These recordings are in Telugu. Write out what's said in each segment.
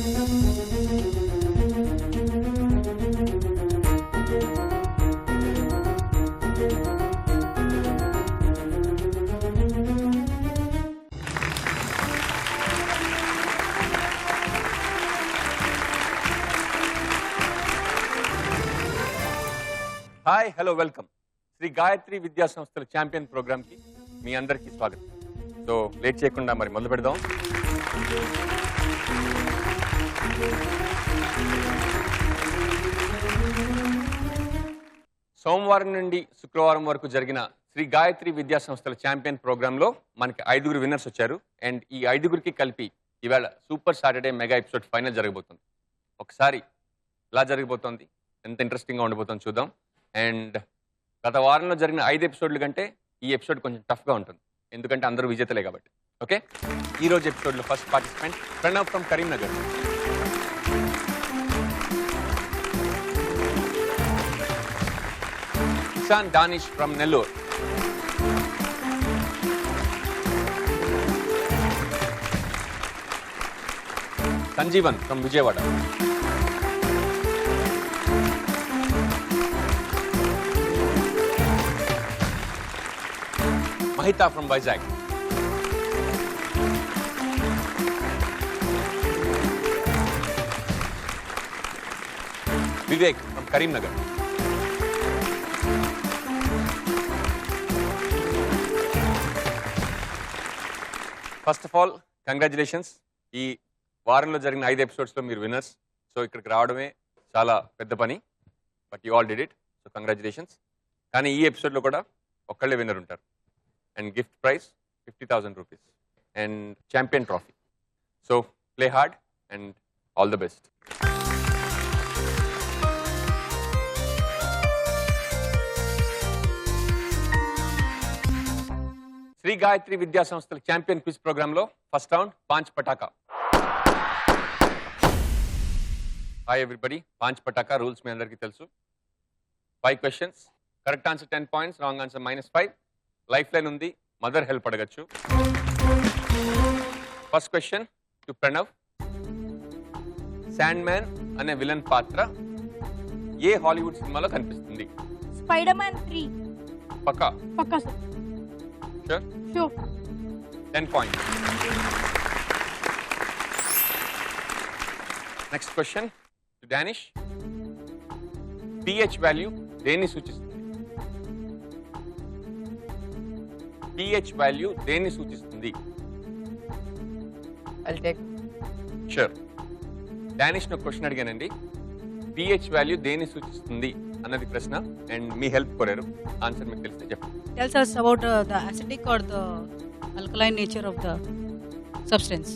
Hi hello welcome Shri Gayatri Vidya సంస్థల ఛాంపియన్ ప్రోగ్రామ్ కి మీ అందరికీ స్వాగతం. సో లేట్ చేయకుండా మరి మొదలు పెడదాం. సోమవారం నుండి శుక్రవారం వరకు జరిగిన శ్రీ గాయత్రి విద్యా సంస్థల ఛాంపియన్ ప్రోగ్రామ్ లో మనకి 5 విన్నర్స్ వచ్చారు. అండ్ ఈ 5 కలిపి ఇవాళ super Saturday mega episode final జరగబోతుంది. ఒకసారి ఎలా జరగబోతోంది, ఎంత ఇంట్రెస్టింగ్గా ఉండబోతుందో చూద్దాం. అండ్ గత వారంలో జరిగిన 5 ఎపిసోడ్ల కంటే ఈ ఎపిసోడ్ కొంచెం టఫ్గా ఉంటుంది, ఎందుకంటే అందరూ విజేతలే కాబట్టి. ఓకే, ఈరోజు ఎపిసోడ్లో first participant Pranav from Karimnagar, Ishan Danish from Nellore, Sanjeevan from Vijayawada, Mahita from Vizag, Vivek from Karimnagar, first of all congratulations. ఈ వారంలో జరిగిన 5 ఎపిసోడ్స్లో మీరు విన్నర్స్. సో ఇక్కడికి రావడమే చాలా పెద్ద పని, but you all did it. So congratulations. కానీ ఈ ఎపిసోడ్లో కూడా ఒక్కళ్ళే విన్నర్ ఉంటారు. And gift prize 50,000 rupees and champion trophy. So play hard and all the best. Shri Gayatri Vidya సంస్థల ఛాంపియన్ క్విజ్ ప్రోగ్రామ్ లో first round Paanch Pataka. Hi everybody, Paanch Pataka rules మీ అందరికీ తెలుసు. 5 questions, correct answer 10 points, wrong answer -5. Lifeline ఉంది, మదర్ హెల్ప్ అడగచ్చు. First question to Pranav. Sandman అనే విలన్ పాత్ర ఏ హాలీవుడ్ సినిమాలో కనిపిస్తుంది? Spider Man 3. పక్కా? పక్కా sir. Sure? Sure. 10 points. Next question to Danish. pH value దేన్ని సూచిస్తుంది? pH వాల్యూ దేన్ని సూచిస్తుంది? I'll take. షూర్. డానిష్ ను క్వశ్చన్ అడిగానండి. pH వాల్యూ దేన్ని సూచిస్తుంది అన్నది ప్రశ్న, అండ్ మీ హెల్ప్ కోరారు. ఆన్సర్ మీకు తెలిస్తే చెప్పండి. Tells us about the acidic or the alkaline nature of the substance.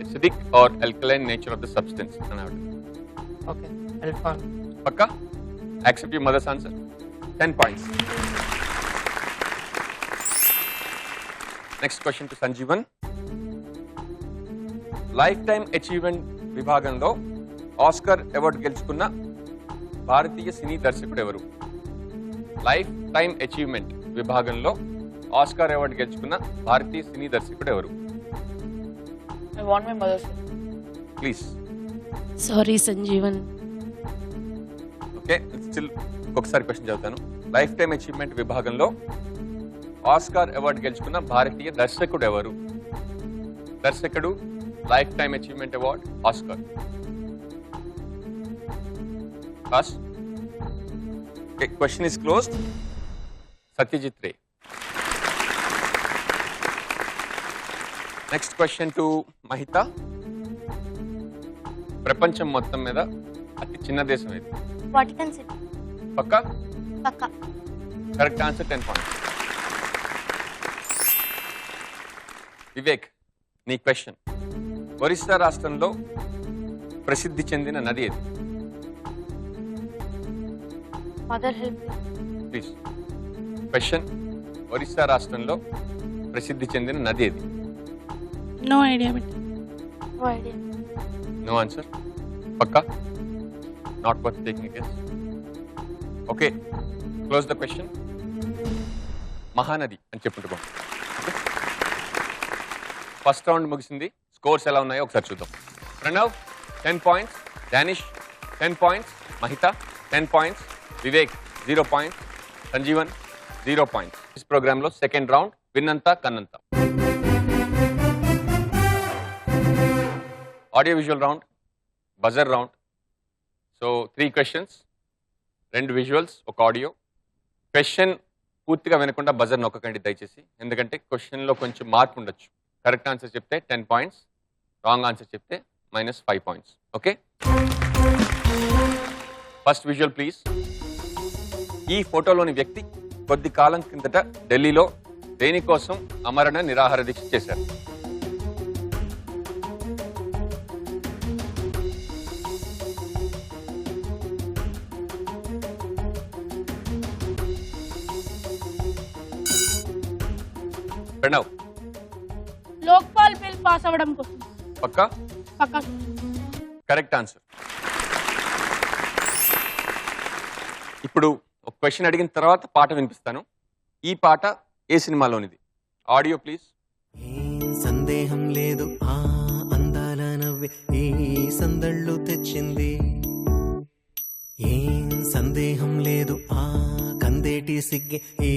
Acidic or alkaline nature of the substance అన్నాడు. Okay, I'll find. పక్కా? Accept your mother's answer. 10 points. Next question to Sanjeevan. Lifetime achievement విభాగంలో ఆస్కర్ అవార్డు గెలుచుకున్న భారతీయ సినీ దర్శకుడు ఎవరు? లైఫ్ టైమ్ అచీవ్మెంట్ విభాగంలో ఆస్కార్ అవార్డు గెలుచుకున్న భారతీయ సినీ దర్శకుడు ఎవరు? I want my mother. Please. Sorry Sanjeevan. Okay, still ఒకసారి క్వశ్చన్ చదువుతాను. లైఫ్ టైమ్ అచీవ్మెంట్ విభాగంలో ఆస్కార్ అవార్డు గెలుచుకున్న భారతీయ దర్శకుడు ఎవరు? దర్శకుడు, lifetime achievement award, Oscar. Pass. Okay, question is closed. Satyajit Ray. Next question to Mahita. ప్రపంచం మొత్తం మీద అతి చిన్న దేశం ఇది? Vatican City. పక్కా? పక్కా. Correct answer. 10 points. వివేక్, నీ క్వశ్చన్. ఒరిస్సా రాష్ట్రంలో ప్రసిద్ధి చెందిన నది ఏది? Mother help. Please. Question. Orissa రాష్ట్రంలో ప్రసిద్ధి చెందిన నది ఏది? No idea but. No idea. No answer. పక్కా? Not worth taking guess. Okay, close the question. Mahanadi అని చెప్పుకుంటున్నాం. ఫస్ట్ రౌండ్ ముగిసింది. స్కోర్స్ ఎలా ఉన్నాయో ఒకసారి చూద్దాం. Pranav 10 points, Danish 10 points, Mahita 10 points, Vivek 0 points, Sanjeevan 0 points. ఈ ప్రోగ్రాంలో సెకండ్ రౌండ్ విన్నంత కన్నంత. Audio visual round, buzzer round. So 3 questions, 2 visuals, 1 audio. Question పూర్తిగా వినకుండా బజర్ నొక్కకండి దయచేసి, ఎందుకంటే క్వశ్చన్లో కొంచెం మార్పు ఉండొచ్చు. కరెక్ట్ ఆన్సర్ చెప్తే 10 పాయింట్స్, రాంగ్ ఆన్సర్ చెప్తే -5 points. Okay, first visual please. ఈ ఫోటోలోని వ్యక్తి కొద్ది కాలం కిందట ఢిల్లీలో దేనికోసం అమరణ నిరాహార దీక్ష చేశారు? ప్రణవ్ లోక్పాల్ బిల్ పాస్ అవ్వడం కోసం. పక్కా? పక్కా. Correct answer. ఇప్పుడు ఒక క్వశ్చన్ అడిగిన తర్వాత పాట వినిపిస్తాను. ఈ పాట ఏ సినిమాలోనిది? Audio please. ఏం సందేహం లేదు ఆ అందాల నవ్వే ఈ సందళ్ళు తెచ్చింది. ఏం సందేహం లేదు ఆ కందేటి సిగ్గే ఈ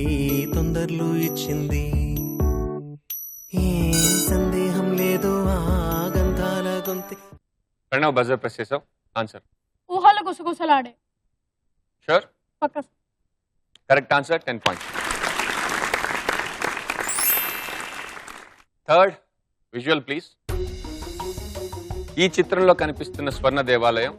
తొందరలు ఇచ్చింది. ఏం సందేహం లేదు ఆ గంధాల గొంతి. ప్రణవ్ బజర్ ప్రెస్ చేసావు. ఆన్సర్ ఊహలు గుసగుసలాడే. షూర్? పక్కా. Correct answer, 10 points. Third visual please. ఈ చిత్రంలో కనిపిస్తున్న స్వర్ణ దేవాలయం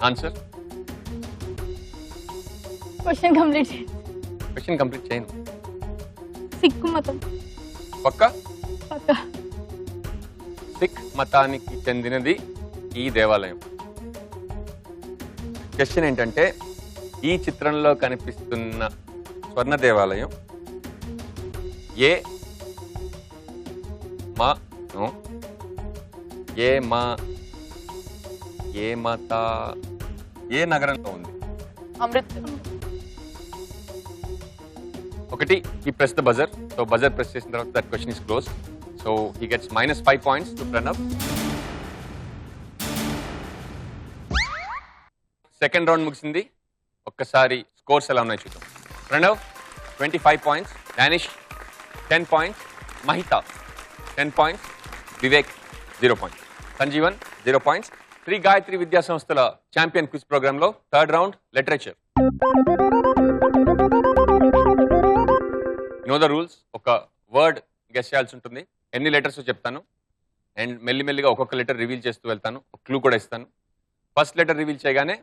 ఆన్సర్. క్వశ్చన్ కంప్లీట్ చేయండి. క్వశ్చన్ కంప్లీట్ చేయను. సిక్కు మతం. పక్కా? పక్కా. సిక్ మతానికి చెందినది ఈ దేవాలయం. క్వశ్చన్ ఏంటంటే, ఈ చిత్రంలో కనిపిస్తున్న స్వర్ణ దేవాలయం ఏ నగరంలో ఉంది? అమృత్సర్. ఒకటి, ఈ press the buzzer. So buzzer press చేసిన తర్వాత that question is close. So he gets -5 points to Pranav. Second round ముగిసింది. ఒక్కసారి స్కోర్స్ ఎలా ఉన్నాయి చూద్దాం. Pranav 25 points, Danish 10 points, Mahita 10 points, Vivek 0 points, Sanjeevan 0 points. Shri Gayatri Vidya సంస్థల ఛాంపియన్ క్విజ్ ప్రోగ్రామ్ లో third round literature. Know the rules. ఒక వర్డ్ గెస్ చేయాల్సి ఉంటుంది. ఎన్ని లెటర్స్ చెప్తాను అండ్ మెల్లిమెల్లిగా ఒక్కొక్క లెటర్ రివీల్ చేస్తూ వెళ్తాను. ఒక క్లూ కూడా ఇస్తాను. ఫస్ట్ లెటర్ రివీల్ చేయగానే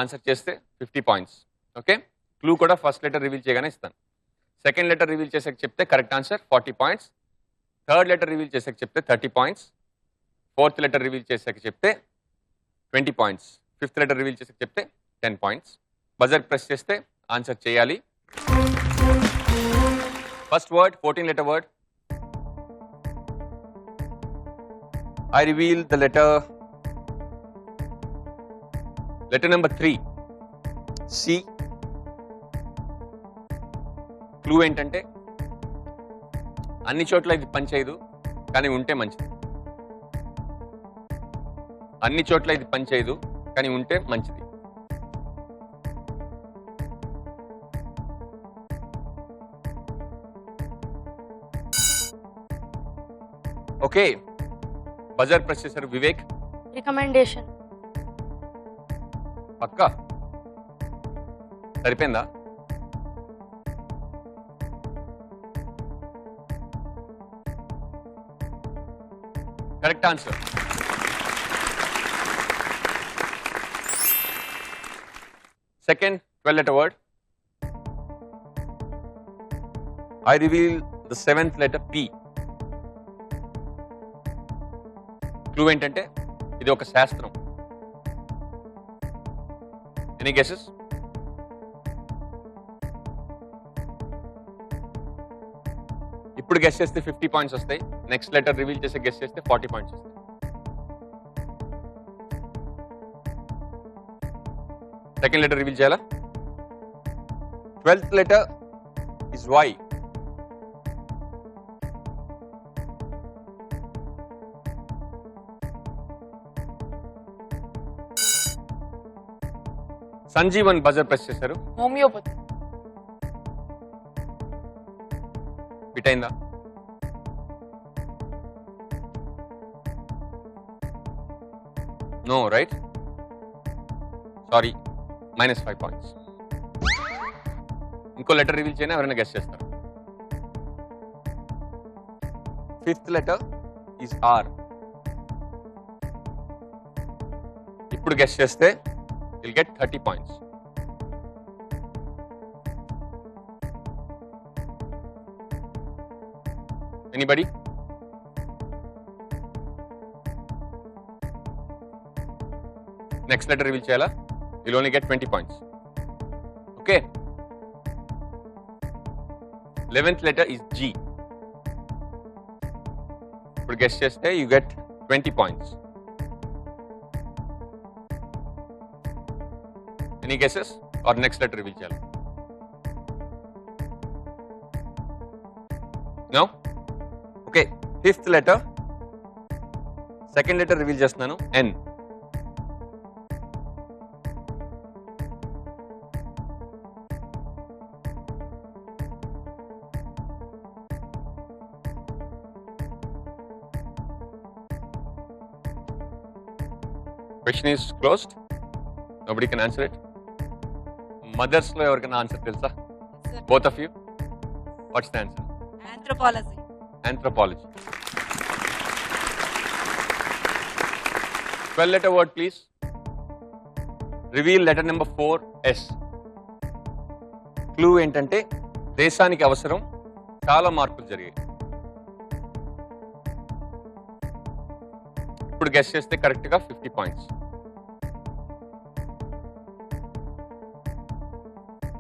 ఆన్సర్ చేస్తే 50 పాయింట్స్. ఓకే, క్లూ కూడా ఫస్ట్ లెటర్ రివీల్ చేయగానే ఇస్తాను. సెకండ్ లెటర్ రివీల్ చేసాక చెప్తే correct answer 40 points. Third letter reveal చేసాక చెప్తే 30 పాయింట్స్. ఫోర్త్ లెటర్ రివీల్ చేసాక చెప్తే 20 పాయింట్స్. ఫిఫ్త్ లెటర్ రివీల్ చేసాక చెప్తే 10 పాయింట్స్. బజర్ ప్రెస్ చేస్తే ఆన్సర్ చేయాలి. First word 14 letter word. I reveal the letter number 3, C. Clue ఏంటంటే, అన్ని చోట్ల ఇది పనిచేయదు కానీ ఉంటే మంచిది. అన్ని చోట్ల ఇది పనిచేయదు కానీ ఉంటే మంచిది. ఓకే, బజర్ ప్రెస్ చేశారు వివేక్. రికమెండేషన్. పక్కా? సరిపోయిందా? Correct answer. Second 12 letter word. I reveal the 7th letter, P. Clue ఏంటంటే, ఇది ఒక శాస్త్రం. Any guesses? ఇప్పుడు గెస్ చేస్తే 50 పాయింట్స్ వస్తాయి. నెక్స్ట్ లెటర్ రివీల్ చేసి గెస్ చేస్తే 40 పాయింట్స్ వస్తాయి. సెకండ్ లెటర్ రివీల్ చేయాలా? 12th letter is Y. Sanjeevan buzzer press చేశారు. Homeopathy. ఫిట్ అయిందా? No right, sorry, -5 points. ఇంకో లెటర్ రివీల్ చేయనా, ఎవరైనా గెస్ చేస్తారు? Fifth letter is R. ఇప్పుడు గెస్ చేస్తే will get 30 points. Anybody? Next letter reveal చేయాలా? Will only get 20 points. Okay, 11th letter is G. ఇప్పుడు గెస్ చేస్తే you get 20 points. Any guesses or next letter reveal చేయాలి? No? Okay, 5th letter, second letter reveal చేస్తున్నాను, ఎన్. Question is closed. Nobody can answer it. Mothers lo evarkana answer telsa? Both of you? What's the answer? Anthropology. Anthropology. 12 letter word please. Reveal letter number 4, S. Clue ఏంటంటే దేశానికి అవసరం చాలా మార్పులు జరిగాయి. ఇప్పుడు గెస్ చేస్తే కరెక్ట్ గా 50 points.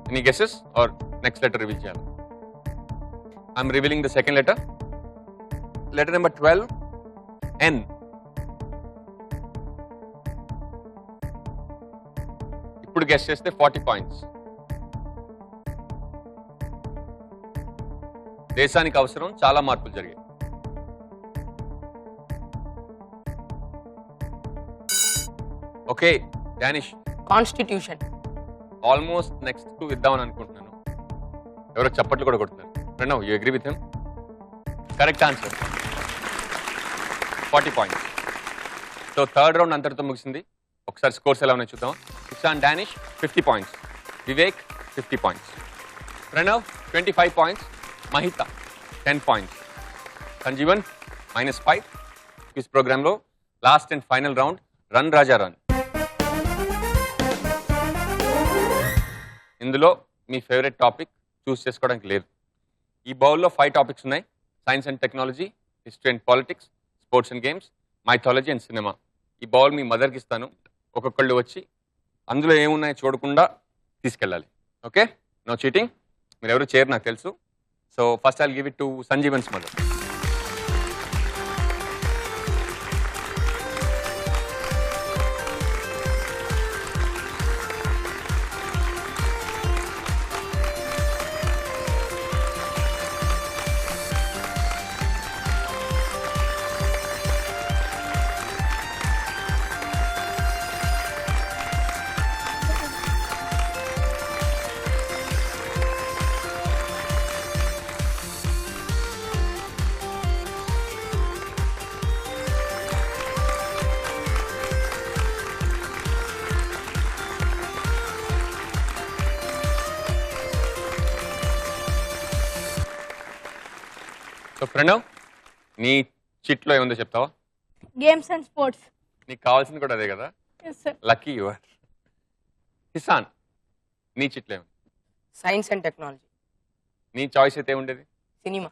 Any guesses or next letter reveal చేయాలి? I'm revealing the second letter. Letter number 12, N. ఇప్పుడు గెస్ చేస్తే 40 పాయింట్స్. దేశానికి అవసరం చాలా మార్పులు జరిగాయి. Okay, Danish. Constitution. Almost next కు ఇద్దామని అనుకుంటున్నాను. ఎవరో చప్పట్లు కూడా కొడుతున్నారు. Pranav, you agree with him? Correct answer, 40 points. So third round అంతటితో ముగిసింది. ఒకసారి స్కోర్స్ ఎలా ఉన్నాయి చూద్దాం. Ishan, Danish 50 points, Vivek 50 points, Pranav 25 points, Mahita 10 points, Sanjeevan -5. Quiz ప్రోగ్రాంలో last and final round, run Raja run. ఇందులో మీ ఫేవరెట్ టాపిక్ చూస్ చేసుకోవడానికి లేదు. ఈ బౌల్లో 5 టాపిక్స్ ఉన్నాయి. Science and technology, history and politics, sports and games, mythology and cinema. ఈ బౌల్ మీ మదర్కి ఇస్తాను. ఒక్కొక్కళ్ళు వచ్చి అందులో ఏమున్నాయో చూడకుండా తీసుకెళ్ళాలి. Okay, no cheating. మీరు ఎవరు చేయరు నాకు తెలుసు. So first I'll give it to Sanjeevan's mother. So Pranav, నీ చిట్లో ఏముందో చెప్తావా? Games and sports. నీకు కావాల్సింది కూడా అదే కదా. Yes sir. Lucky you are. Hisan, నీ చిట్లో ఏముంది? Science and technology. నీ చాయిస్ అయితే ఉండేది? Cinema.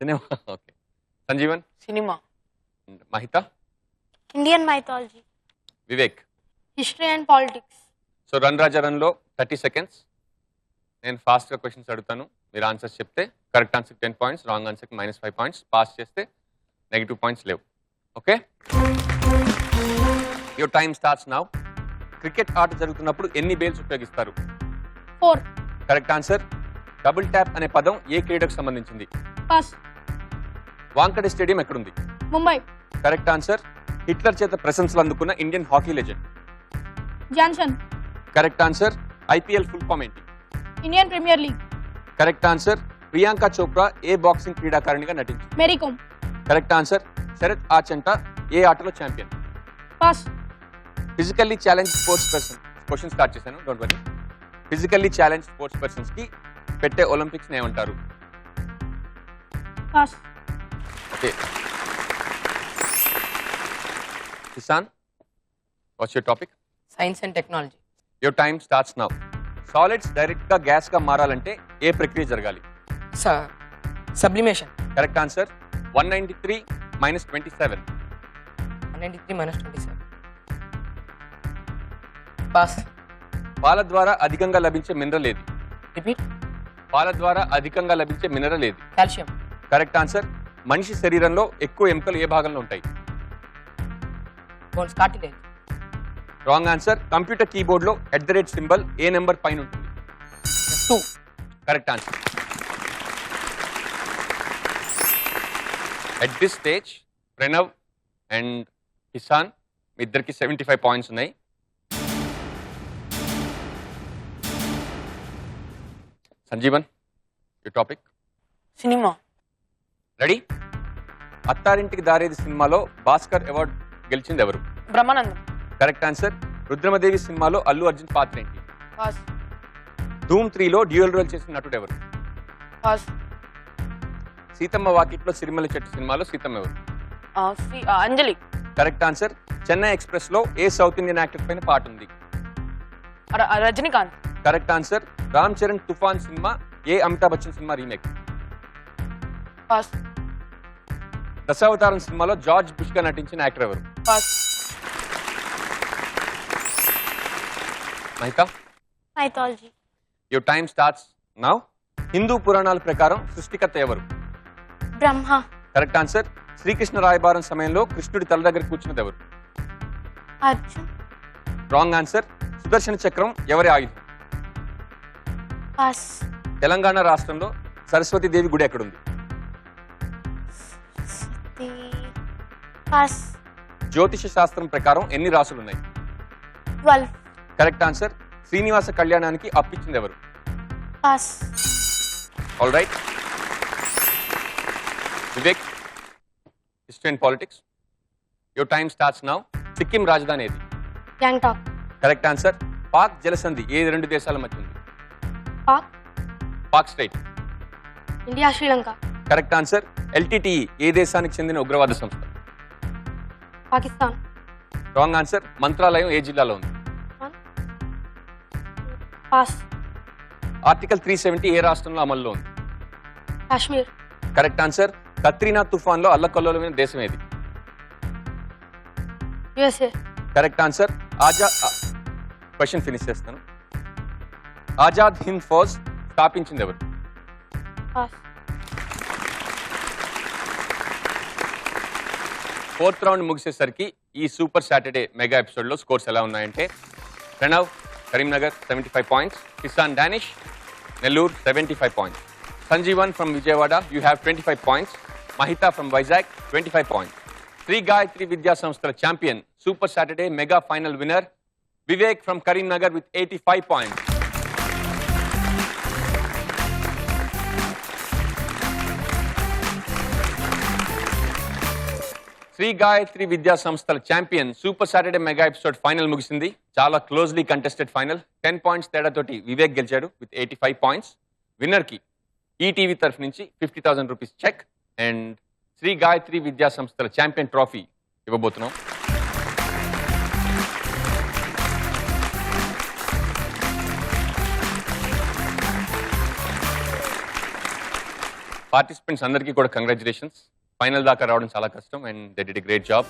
Cinema. Okay, Sanjeevan? Cinema. Mahita? Indian mythology. Vivek? History and politics. So run Raja రన్లో 30 సెకండ్స్. నేను ఫాస్ట్గా క్వశ్చన్స్ అడుగుతాను, మీరు ఆన్సర్స్ చెప్తే కరెక్ట్ ఆన్సర్కి 10 పాయింట్స్, రాంగ్ ఆన్సర్కి -5 పాయింట్స్, పాస్ చేస్తే నెగిటివ్ పాయింట్స్ లేవు. Okay, your time starts now. Cricket ఆట జరుగుతున్నప్పుడు ఎన్ని బేల్స్ ఉపయోగిస్తారు? 4. Correct answer. డబుల్ ట్యాప్ అనే పదం ఏ క్రీడకు సంబంధించింది? పాస్. వాంకడే స్టేడియం ఎక్కడుంది? ముంబై. Correct answer. హిట్లర్ చేత ప్రశంసలు అందుకున్న Indian hockey legend? Johnson. Correct answer. IPL full form ఏంటి? Indian Premier League. Correct answer. Priyanka Chopra ఏ బాక్సింగ్ క్రీడాకారిణిగా నటించింది? మేరీ కోమ్. Correct answer. శరత్ ఆచంట ఏ ఆటలో champion? Pass. Physically challenge sports person question start చేశాను, don't worry. Physically challenge sports persons కి పెట్టే ఒలింపిక్స్ ఏమంటారు? Pass. Okay. Kishan, what's your topic? Science and technology. Your time starts now. Solids direct గా గ్యాస్ గా మారాలంటే ఏ ప్రక్రియ జరగాలి? సబ్లిమేషన్. Correct answer. 193 - 27. 193 - 27. పాస్. పాల ద్వారా అధికంగా లభించే మినరల్ ఏది? రిపీట్. పాల ద్వారా అధికంగా లభించే మినరల్ ఏది? కాల్షియం. Correct answer. మనిషి శరీరంలో ఎక్కువ ఎముకలు ఏ భాగంలో ఉంటాయి? Bones. Cartilage. Wrong answer. Computer keyboard లో @ సింబల్ ఏ నెంబర్ పైన ఉంటుంది? 2. Correct answer. At this stage Pranav and Kishan మీ ఇద్దరికి 75 పాయింట్స్ ఉన్నాయి. Sanjeevan, your topic. Cinema. Ready? అత్తారింటికి దారేది సినిమాలో భాస్కర్ అవార్డు గెలిచింది ఎవరు? బ్రహ్మానందం. Correct answer. రుద్రమదేవి సినిమాలో అల్లు అర్జున్ పాత్ర ఏంటి? పాస్. ధూమ్ 3లో డ్యూయల్ రోల్ చేసిన నటుడు ఎవరు? పాస్. సీతమ్మ వాకిట్లో సిరిమల్ల చెట్టు సినిమాలో సీతమ్మ ఎవరు? Anjali. Correct answer. Chennai Express లో ఏ సౌత్ ఇండియన్ యాక్టర్ పైన పాట ఉంది? Rajinikanth. Correct answer. Ram Charan Toofan cinema ఏ Amitabh Bachchan cinema remake? Pass. Dasavatharam సినిమాలో జార్జ్ బుష్ గా నటించిన యాక్టర్ ఎవరు? Pass. Mahika, mythology. Your time starts now. Hindu పురాణాల ప్రకారం సృష్టికర్త ఎవరు? బ్రహ్మ. Correct answer. శ్రీకృష్ణ రాయబారం సమయంలో కృష్ణుడి తల దగ్గర కూర్చున్నది ఎవరు? అర్జున్. Wrong answer. సుదర్శన చక్రం ఎవరి ఆయుధం? పాస్. తెలంగాణ రాష్ట్రంలో సరస్వతి దేవి గుడి ఎక్కడుంది? సతీ. పాస్. జ్యోతిష శాస్త్రం ప్రకారం ఎన్ని రాసులు ఉన్నాయి? 12. Correct answer. శ్రీనివాస కళ్యాణానికి అప్పిచ్చింది ఎవరు? Pass. All right. Vivek, history and politics. Your time starts now. Sikkim రాజధాని ఏది? గ్యాంగ్టాక్. Correct answer. పాక్ జలసంధి ఏ రెండు దేశాల మధ్య ఉంది? Palk. Palk strait. India Sri Lanka. Correct answer. LTTE ఏ దేశానికి చెందిన ఉగ్రవాద సంస్థ? పాకిస్తాన్. Wrong answer. మంత్రాలయం ఏ జిల్లాలో ఉంది? పాస్. ఆర్టికల్ 370 ఏ రాష్ట్రంలో అమల్లో ఉంది? కాశ్మీర్. Correct answer. కత్రీనా తుఫాన్లో అల్లకల్లోలమైన దేశం ఏది? USA. Correct answer. Question finish చేస్తాను. ఆజాద్ హింద్ ఫౌజ్ స్థాపించింది ఎవరు? పాస్. 4th రౌండ్ ముగిసేసరికి ఈ సూపర్ సాటర్డే మెగా ఎపిసోడ్ లో స్కోర్స్ ఎలా ఉన్నాయంటే Pranav Karimnagar 75 points, Kishan Danish Nellore 75 points, Sanjeevan from Vijayawada you have 25 points, Mahita from Vizag 25 points. Shri Gayatri Vidya సంస్థల champion super Saturday mega final winner Vivek from Karimnagar with 85 points. Shri Gayatri Vidya సంస్థల champion super Saturday mega episode final ముగిసింది. చాలా క్లోజ్లీ కంటెస్టెడ్ ఫైనల్. 10 పాయింట్స్ తేడాతోటి వివేక్ గెలిచాడు విత్ 85 పాయింట్స్. విన్నర్ కి ఈటీవీ తరఫు నుంచి 50,000 rupees cheque and Shri Gayatri Vidya సంస్థల ఛాంపియన్ ట్రోఫీ ఇవ్వబోతున్నాం. పార్టిసిపెంట్స్ అందరికీ కూడా కంగ్రాచులేషన్స్. ఫైనల్ దాకా రావడం చాలా కష్టం and they did a great job.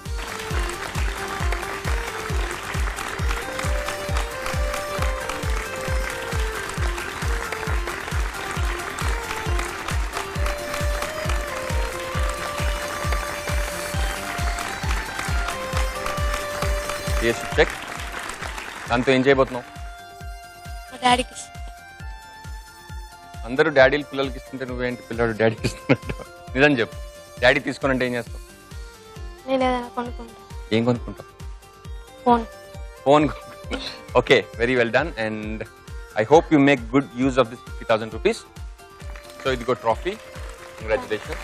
Cheque దాంతో ఏం చేయబోతున్నావు? మా డాడీకి. అందరూ డాడీలు పిల్లలకి ఇస్తుంటే నువ్వేంటి పిల్లడు డాడీకి ఇస్తున్నట్టు? నిజం చెప్పు, డాడీ తీసుకోనంటే ఏం చేస్తావు? నేను ఏదైనా కొనుక్కుంటా. ఏం కొనుక్కుంటావు? ఫోన్. ఫోన్ కొనుక్కుంటావు. Okay, very well done, and I hope you make good use of this 50,000 rupees. So it got trophy. Congratulations.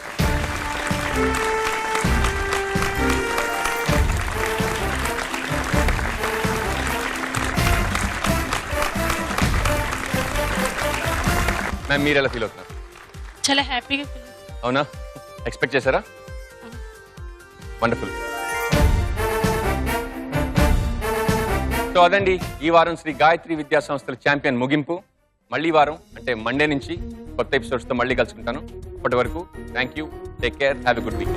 Ma'am మీరు ఎలా ఫీల్ అవుతున్నారు? చాలా హ్యాపీగా ఫీల్ అవునా, ఎక్స్పెక్ట్ చేశారా? వండర్ఫుల్. సో అదండి ఈ వారం శ్రీ గాయత్రి విద్యా సంస్థల ఛాంపియన్ ముగింపు. మళ్ళీ వారం అంటే మండే నుంచి కొత్త ఎపిసోడ్స్తో మళ్ళీ కలుసుకుంటాను. అప్పటి వరకు thank you, take care, have a good week.